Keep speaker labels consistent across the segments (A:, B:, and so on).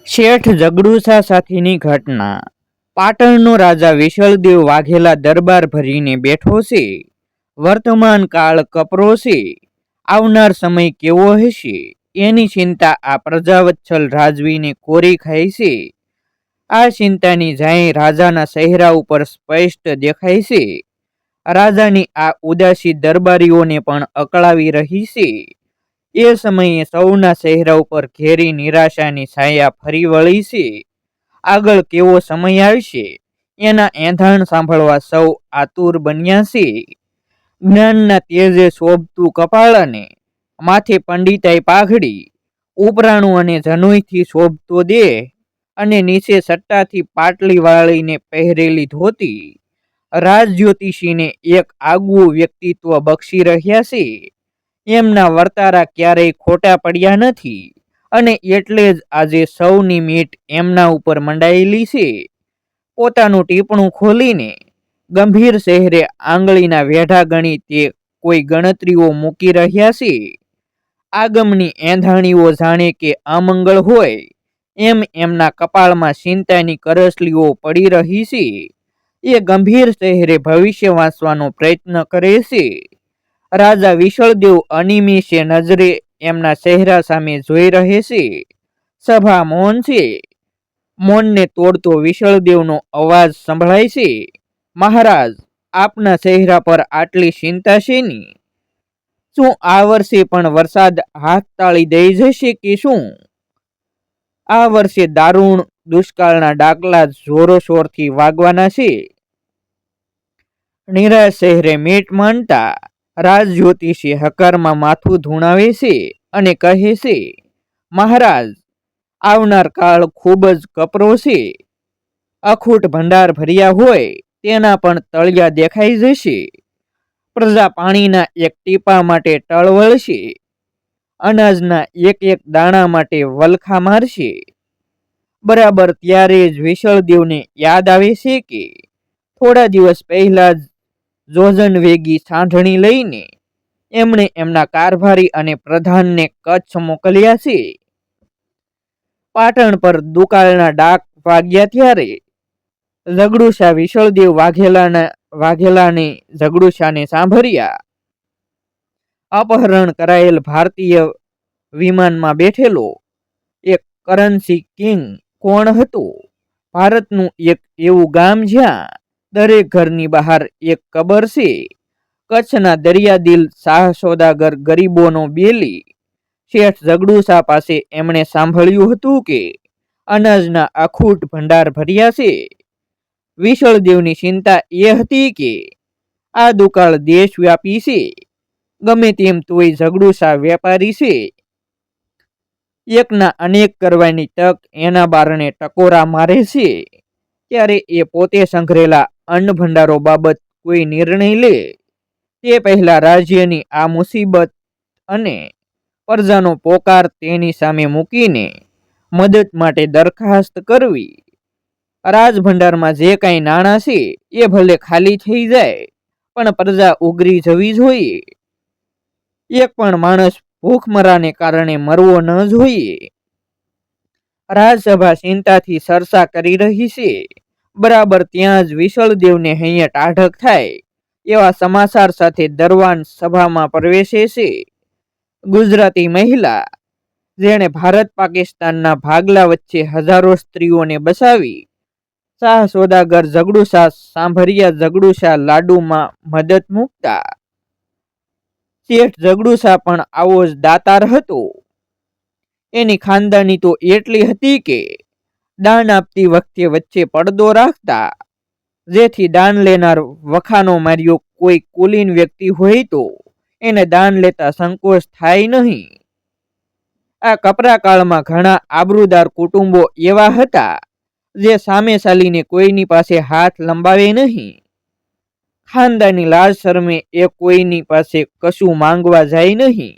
A: શેઠ ઝઘડુસા સાથેની ઘટના। પાટણનો રાજા વિશલદેવ વાઘેલા દરબાર ભરીને બેઠો છે। વર્તમાન કાળ કપરો છે, આવનાર સમય કેવો હશે એની ચિંતા આ પ્રજાવત્સલ રાજવીને કોરી ખાય છે। આ ચિંતાની જાય રાજાના ચહેરા ઉપર સ્પષ્ટ દેખાય છે। રાજાની આ ઉદાસી દરબારીઓને પણ અકળાવી રહી છે। એ સમયે સૌના ચહેરા ઉપર ઘેરી નિરાશાની છાયા ફરી વળી છે। આગળ કેવો સમય આવશે એના એંધાણ સાંભળવા સૌ આતુર બન્યા છે। જ્ઞાનના તેજે શોભતું કપાળ અને માથે પંડિતાઈ પાઘડી, ઉપરાણું અને જનોઈથી શોભતો દેહ અને નીચે સટ્ટાથી પાટલી વાળીને પહેરેલી ધોતી રાજ જ્યોતિષીને એક આગવું વ્યક્તિત્વ બક્ષી રહ્યા છે। એમના વર્તારા ક્યારેય ખોટા પડ્યા નથી અને એટલે જ આજે સૌની મીટ એમના ઉપર મંડાયેલી છે। પોતાનું ટીપણું ખોલીને ગંભીર ચહેરે આંગળીના વેઢા ગણી તે કોઈ ગણતરીઓ મૂકી રહ્યા છે। આગમની એંધાણીઓ જાણે કે અમંગળ હોય એમ એમના કપાળમાં ચિંતાની કરસલીઓ પડી રહી છે। એ ગંભીર ચહેરે ભવિષ્ય વાંચવાનો પ્રયત્ન કરે છે। રાજા વિશલદેવ અનિમિષે નજરે એમના ચહેરા સામે જોઈ રહે છે। સભા મૌન છે। મૌનને તોડતો વિશલદેવનો અવાજ સંભળાય છે, મહારાજ, આપના ચહેરા પર આટલી ચિંતા શેની? શું આ વર્ષે પણ વરસાદ હાથ તાળી દઈ જશે કે શું? આ વર્ષે દારૂણ દુષ્કાળના ડાકલા જોરોશોરથી વાગવાના છે। નિરાશ ચહેરે મીટ માંડતા રાજ જ્યોતિષી હકારમાં માથું ધૂણાવે છે અને કહે છે, મહારાજ, આવનાર કાળ ખૂબ જ કપરો છે। અખૂટ ભંડાર ભર્યા હોય તેના પણ તળિયા દેખાઈ જશે। પ્રજા પાણીના એક ટીપા માટે ટળવળશે, અનાજના એક એક દાણા માટે વલખા મારશે। બરાબર ત્યારે જ વિશલદેવને યાદ આવે છે કે થોડા દિવસ પહેલા જ જોજન વેગી સાંઢણી લઈને એમણે એમના કારભારી અને પ્રધાનને કચ્છ મોકલ્યા છે। પાટણ પર દુકાળના ડાક વાગ્યા ત્યારે ઝઘડુસા વિશલદેવ વાઘેલાને ઝઘડુસાને સાંભળ્યા। અપહરણ કરાયેલ ભારતીય વિમાનમાં બેઠેલો એક કરન્સી કિંગ કોણ હતો? ભારતનું એક એવું ગામ જ્યાં દરેક ઘરની બહાર એક કબર છે। કચ્છના દરિયાદિલ શાહ સોદાગર ગરીબોનો બેલી શેઠ ઝઘડુસા પાસે એમણે સાંભળ્યું હતું કે અનાજના અખૂટ ભંડાર ભર્યા છે। વિશલદેવની ચિંતા એ હતી કે આ દુકાળ દેશવ્યાપી છે। ગમે તેમ તોય ઝઘડુસા વેપારી છે। એકના અનેક કરવાની તક એના બારણે ટકોરા મારે છે। ત્યારે એ પોતે સંઘરેલા અન્ન ભંડારો બાબત કોઈ નિર્ણય લે તે પહેલા રાજ્યની આ મુસીબત અને પ્રજાનો પોકાર તેની સામે મૂકીને મદદ માટે દરખાસ્ત કરવી। રાજભંડારમાં જે કાંઈ નાણાં છે એ ભલે ખાલી થઈ જાય પણ પ્રજા ઉગરી જવી જોઈએ। એક પણ માણસ ભૂખમરાને કારણે મરવો ન જોઈએ। રાજસભા ચિંતાથી ચર્ચા કરી રહી છે। બરાબર ત્યાં જ વિશલદેવને હૈયે ટાઢક થાય એવા સમાચાર સાથે દરવાન સભામાં પ્રવેશે છે। ગુજરાતી મહિલા જેણે ભારત પાકિસ્તાનના ભાગલા વચ્ચે હજારો સ્ત્રીઓને બસાવી શાહ સોદાગર ઝઘડુસા સાંભળ્યા ઝઘડુસા લાડુમાં મદદ મૂકતા। શેઠ ઝઘડુસા પણ આવો જ દાતાર હતો। એની ખાનદાની તો એટલી હતી કે દાન આપતી વખતે વચ્ચે પડદો રાખતા, જેથી દાન લેનાર વખાનો માર્યો કોઈ કુલીન વ્યક્તિ હોય તો એને દાન લેતા સંકોચ થાય નહીં। આ કપરા કાળમાં ઘણા આબરૂદાર કુટુંબો એવા હતા જે સામે ચાલીને કોઈની પાસે હાથ લંબાવે નહીં। ખાનદાની લાજ શરમે એ કોઈની પાસે કશું માંગવા જાય નહીં।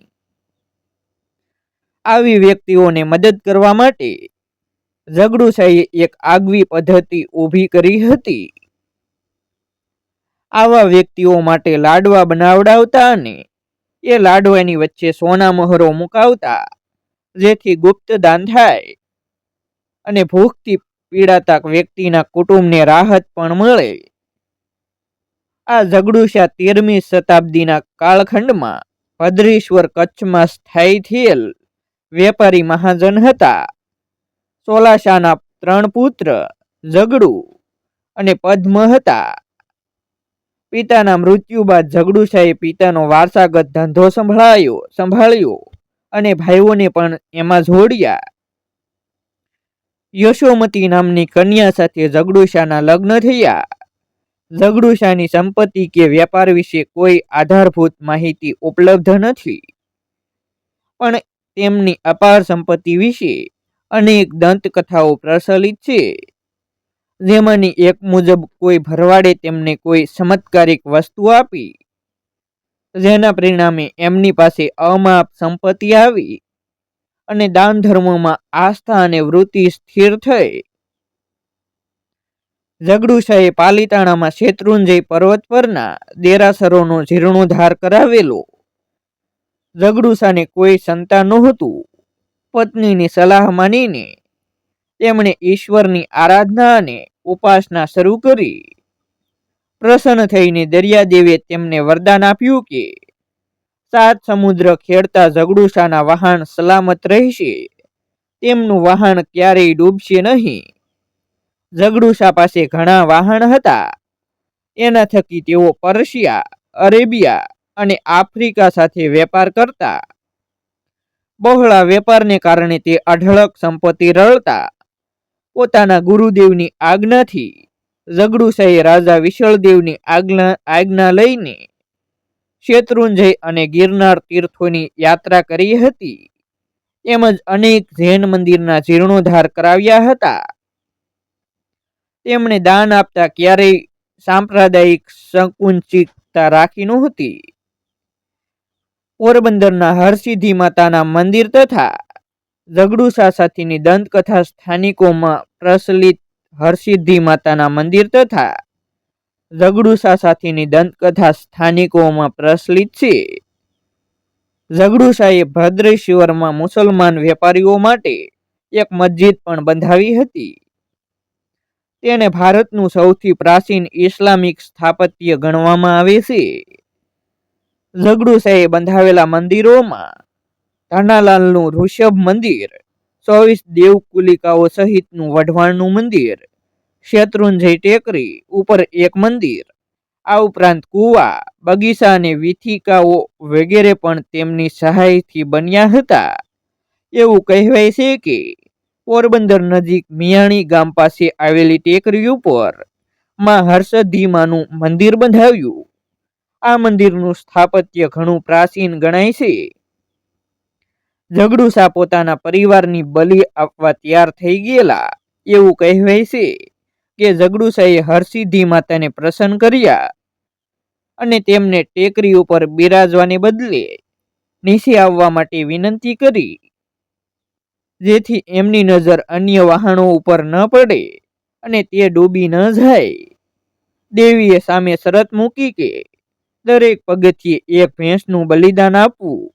A: આવી વ્યક્તિઓને મદદ કરવા માટે ઝઘડુસાએ એક આગવી પદ્ધતિ ઊભી કરી હતી। આવા વ્યક્તિઓ માટે લાડવા બનાવડાવતા અને એ લાડવાની વચ્ચે સોના મહોરો મુકાવતા, જેથી ગુપ્ત દાન થાય અને ભૂખથી પીડાતા વ્યક્તિના કુટુંબને રાહત પણ મળે. આ ઝઘડુશા 13મી શતાબ્દીના કાળખંડમાં ભદ્રેશ્વર કચ્છમાં સ્થાયી થયેલ વેપારી મહાજન હતા. ચોલાશાના 3 પુત્ર ઝઘડુ અને પદ્મ હતા. પિતાના મૃત્યુ બાદ ઝઘડુશાએ પિતાનો વારસાગત ધંધો સંભાળ્યો અને ભાઈઓને પણ એમાં જોડ્યા. યશોમતી નામની કન્યા સાથે ઝઘડુશાના લગ્ન થયા. ઝઘડુશાની સંપત્તિ કે વેપાર વિશે કોઈ આધારભૂત માહિતી ઉપલબ્ધ નથી, પણ તેમની અપાર સંપત્તિ વિશે અનેક દંતકથાઓ પ્રચલિત છે. જેમાંની એક મુજબ કોઈ ભરવાડે તેમને કોઈ ચમત્કારિક વસ્તુ આપી, જેના પરિણામે એમની પાસે અમાપ સંપત્તિ આવી અને દાન ધર્મમાં આસ્થા અને વૃત્તિ સ્થિર થઈ. ઝઘડુશાએ પાલિતાણામાં શેત્રુંજય પર્વત પરના દેરાસરોનો જીર્ણોદ્ધાર કરાવેલો. ઝઘડુશાને કોઈ સંતાન નહોતું. પત્નીની સલાહ માનીને તેમણે ઈશ્વરની આરાધના અને ઉપાસના શરૂ કરી. પ્રસન્ન થઈને દરિયાદેવે તેમને વરદાન આપ્યું કે 7 સમુદ્ર ખેડતા ઝઘડુશાના વહાણ સલામત રહેશે, તેમનું વહાણ ક્યારેય ડૂબશે નહીં. ઝઘડુશા પાસે ઘણા વહાણ હતા. એના થકી તેઓ પર્શિયા, અરેબિયા અને આફ્રિકા સાથે વેપાર કરતા. બહોળા વેપારને કારણે તે અઢળક સંપત્તિ રળતા. પોતાના ગુરુદેવની આજ્ઞાથી ઝઘડુશાએ રાજા વિશળદેવની આજ્ઞા લઈને શેત્રુંજય અને ગિરનાર તીર્થોની યાત્રા કરી હતી, તેમજ અનેક જૈન મંદિરના જીર્ણોદ્ધાર કરાવ્યા હતા. તેમણે દાન આપતા ક્યારેય સાંપ્રદાયિક સંકુચિતતા રાખી નહોતી. પોરબંદરના હરસિદ્ધિ માતાના મંદિર તથા ઝઘડુશા સાથેની દંતકથા સ્થાનિકોમાં પ્રચલિત. હરસિદ્ધિ માતાના મંદિર તથા ઝઘડુશા સાથેની દંતકથા સ્થાનિકોમાં પ્રચલિત છે. ઝઘડુશાએ ભદ્રેશ્વરમાં મુસલમાન વેપારીઓ માટે એક મસ્જિદ પણ બંધાવી હતી. તેને ભારતનું સૌથી પ્રાચીન ઇસ્લામિક સ્થાપત્ય ગણવામાં આવે છે. ઝઘડુશાએ બંધાવેલા મંદિરોમાં ધાનાલાલનું ઋષભ મંદિર, 24 દેવકુલિકાઓ સહિતનું વઢવાણનું મંદિર, શેત્રુંજય ટેકરી ઉપર એક મંદિર, આ ઉપરાંત કુવા, બગીચા અને વીથિકાઓ વગેરે પણ તેમની સહાયથી બન્યા હતા. એવું કહેવાય છે કે પોરબંદર નજીક મિયાણી ગામ પાસે આવેલી ટેકરી ઉપર માં હરસિદ્ધિમાનું મંદિર બંધાવ્યું. આ મંદિરનું સ્થાપત્ય ઘણું પ્રાચીન ગણાય છે. ઝઘડુશા પોતાના પરિવારની બલિ આપવા તૈયાર થઈ ગયેલા. એવું કહેવાય છે કે ઝઘડુશાએ હરસિદ્ધિ માતાને પ્રસન્ન કર્યા અને તેમને ટેકરી ઉપર બિરાજવાને બદલે નીચે આવવા માટે વિનંતી કરી, જેથી એમની નજર અન્ય વહાણો ઉપર ન પડે અને તે ડૂબી ન જાય. દેવીએ સામે શરત મૂકી કે દરેક પગથિયે એક ભેંસનું બલિદાન આપવું.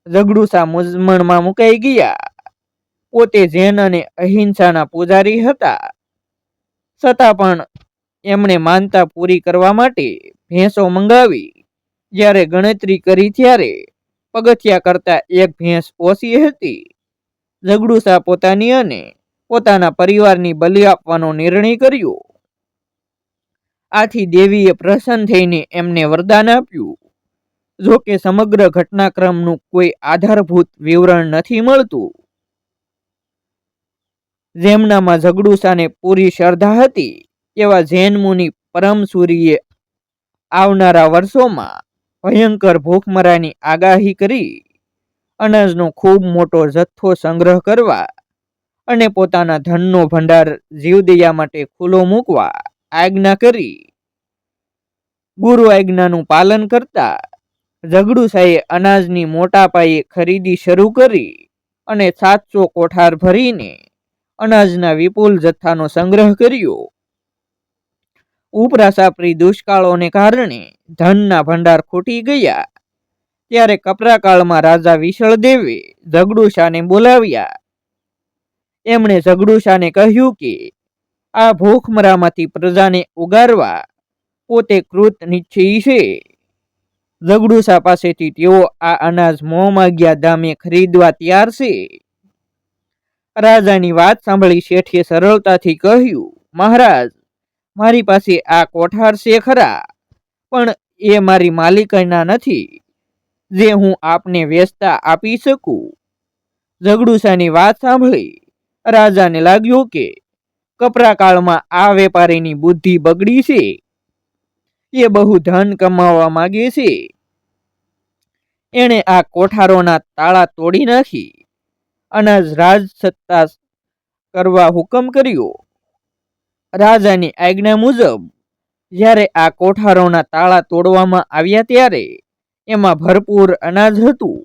A: ઝઘડુશા મૂંઝવણમાં મુકાઈ ગયા. પોતે જૈન અને અહિંસાના પૂજારી હતા, છતાં પણ એમણે માનતા પૂરી કરવા માટે ભેંસો મંગાવી. જ્યારે ગણતરી કરી ત્યારે પગથિયા કરતા એક ભેંસ ઓછી હતી. ઝઘડુશા પોતાની અને પોતાના પરિવારની બલિ આપવાનો નિર્ણય કર્યો. આથી દેવીએ પ્રસન્ન થઈને એમને વરદાન આપ્યું. જોકે સમગ્ર ઘટનાક્રમનું કોઈ આધારભૂત વિવરણ નથી મળતું. જેમનામાં ઝઘડુશાને પૂરી શ્રદ્ધા હતી એવા જૈન મુનિ પરમસૂરીએ આવનારા વર્ષોમાં ભયંકર ભૂખમરાની આગાહી કરી અનાજનો ખૂબ મોટો જથ્થો સંગ્રહ કરવા અને પોતાના ધનનો ભંડાર જીવદયા માટે ખુલ્લો મૂકવા આજ્ઞા કરી. ગુરુ આજ્ઞાનું પાલન કરતા ઝઘડુશાએ અનાજની મોટા પાયે ખરીદી શરૂ કરી અને 700 કોઠાર ભરીને અનાજના વિપુલ જથ્થાનો સંગ્રહ કર્યો. ઉપરાસાપરી દુષ્કાળોને કારણે ધનના ભંડાર ખૂટી ગયા. ત્યારે કપરાકાળમાં રાજા વિશળદેવે ઝઘડુશાને બોલાવ્યા. એમણે ઝઘડુશાને કહ્યું કે આ ભૂખમરામાંથી પ્રજાને ઉગારવા પોતે કૃત નિશ્ચયી છે. ઝઘડુશા પાસેથી તેઓ આ અનાજ મોંમાગ્યા દામે ખરીદવા તૈયાર છે. રાજાની વાત સાંભળી શેઠે સરળતાથી કહ્યું, મહારાજ, મારી પાસે આ કોઠાર છે ખરા, પણ એ મારી માલિકીના નથી જે હું આપને વેચતા આપી શકું. ઝઘડુશાની વાત સાંભળી રાજાને લાગ્યું કે કપરા કાળમાં આ વેપારીની બુદ્ધિ બગડી છે. એ બહુ ધન કમાવા માંગે છે. એણે આ કોઠારોના તાળા તોડી નાખી અનાજ રાજસત્તા કરવા હુકમ કર્યો. રાજાની આજ્ઞા મુજબ જ્યારે આ કોઠારોના તાળા તોડવામાં આવ્યા ત્યારે એમાં ભરપૂર અનાજ હતું,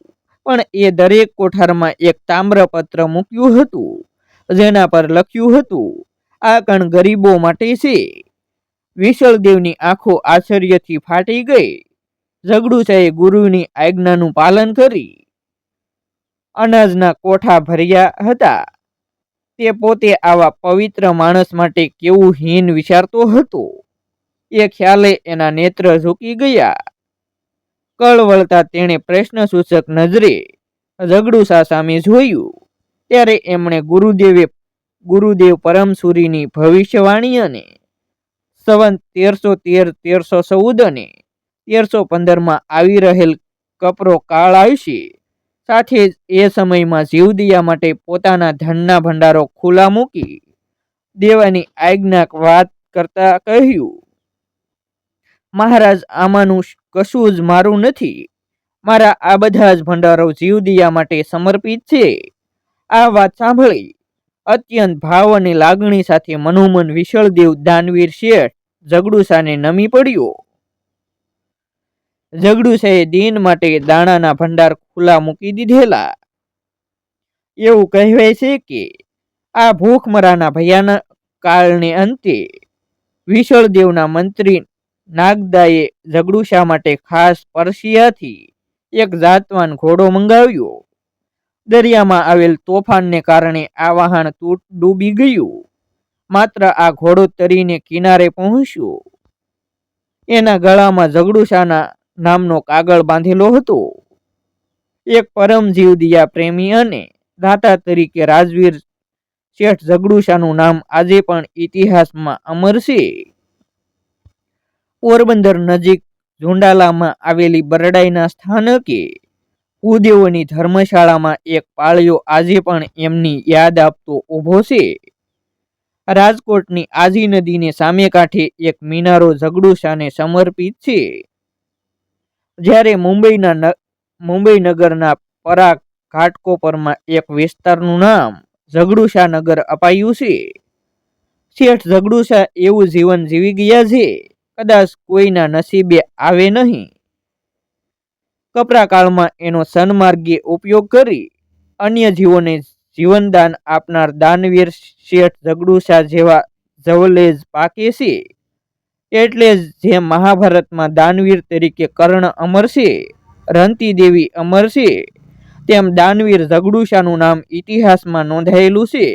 A: પણ એ દરેક કોઠારમાં એક તામ્રપત્ર મૂક્યું હતું જેના પર લખ્યું હતું, આ કણ ગરીબો માટે છે. વિશળદેવની આંખો આશ્ચર્યથી ફાટી ગઈ. ઝઘડુશાએ ગુરુની આજ્ઞાનું પાલન કરી અનાજના કોઠા ભર્યા હતા. તે પોતે આવા પવિત્ર માણસ માટે કેવું હીન વિચારતો હતો એ ખ્યાલે એના નેત્ર ઝૂકી ગયા. કળવળતા તેણે પ્રશ્નસૂચક નજરે ઝઘડુશા સામે જોયું. ત્યારે એમણે ગુરુદેવ પરમસુરીની ભવિષ્યવાણી અને સંવત 1313, 1314 અને 1315 આવી રહેલ કપરો કાળ આવશે, સાથે જ એ સમયમાં જીવદયા માટે પોતાના ધનના ભંડારો ખુલ્લા મૂકી દેવાની આજ્ઞા વાત કરતા કહ્યું, મહારાજ, આમાંનું કશું જ મારું નથી. મારા આ બધા જ ભંડારો જીવદયા માટે સમર્પિત છે. આ વાત સાંભળી અત્યંત ભાવ અને લાગણી સાથે મનોમન વિશળદેવ દાનવીર શેઠ ઝઘડુશાને નમી પડ્યો. ઝઘડુશાએ દિન માટે દાણાના ભંડાર ખુલ્લા મૂકી દીધેલા. એવું કહેવાય છે કે આ ભૂખમરાના ભયાનક કાળને અંતે વિશળદેવના મંત્રી નાગદાએ ઝઘડુશા માટે ખાસ પર્શિયાથી એક જાતવાન ઘોડો મંગાવ્યો. દરિયામાં આવેલ તોફાનને કારણે આ વહાણ ડૂબી ગયું. માત્ર આ ઘોડો તરીને કિનારે પહોંચ્યો. એના ગળામાં ઝઘડુશાના નામનો કાગળ બાંધેલો હતો. એક પરમ જીવદયા પ્રેમી અને દાતા તરીકે રાજવીર શેઠ ઝઘડુશાનું નામ આજે પણ ઇતિહાસમાં અમર છે. પોરબંદર નજીક ઝુંડાલામાં આવેલી બરડાઈના સ્થાનકે ભૂદેવોની ધર્મશાળામાં એક પાળિયો આજે પણ એમની યાદ આપતો ઊભો છે. રાજકોટની આજી નદીને સામે કાંઠે એક મિનારો ઝઘડુશાને સમર્પિત છે. જ્યારે મુંબઈ નગરના પરા ઘાટકોપરમાં એક વિસ્તારનું નામ ઝઘડુશા નગર અપાયું છે. શેઠ ઝઘડુશા એવું જીવન જીવી ગયા છે કદાચ કોઈના નસીબે આવે નહીં. કપરા કાળમાં એનો સન્માર્ગે ઉપયોગ કરી અન્ય જીવોને જીવનદાન આપનાર દાનવીર શેઠ ઝઘડુશા જેવા જવલેજ પાકે છે. એટલે જ જેમ મહાભારતમાં દાનવીર તરીકે કર્ણ અમર છે, રંતી દેવી અમર છે, તેમ દાનવીર ઝઘડુશાનું નામ ઇતિહાસમાં નોંધાયેલું છે.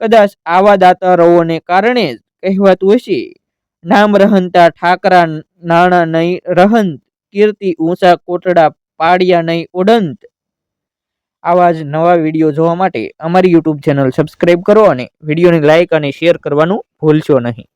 A: કદાચ આવા દાતારોને કારણે જ કહેવાતું હશે, નામ રહંતા ઠાકરા નાણા નહીં રહંત, કીર્તિ ઊંચા કોટડા પાડ્યા નહીં ઉડંત. આવા જ નવા વિડીયો જોવા માટે અમારી યુટ્યુબ ચેનલ સબસ્ક્રાઈબ કરો અને વિડીયોને લાઇક અને શેર કરવાનું ભૂલશો નહીં.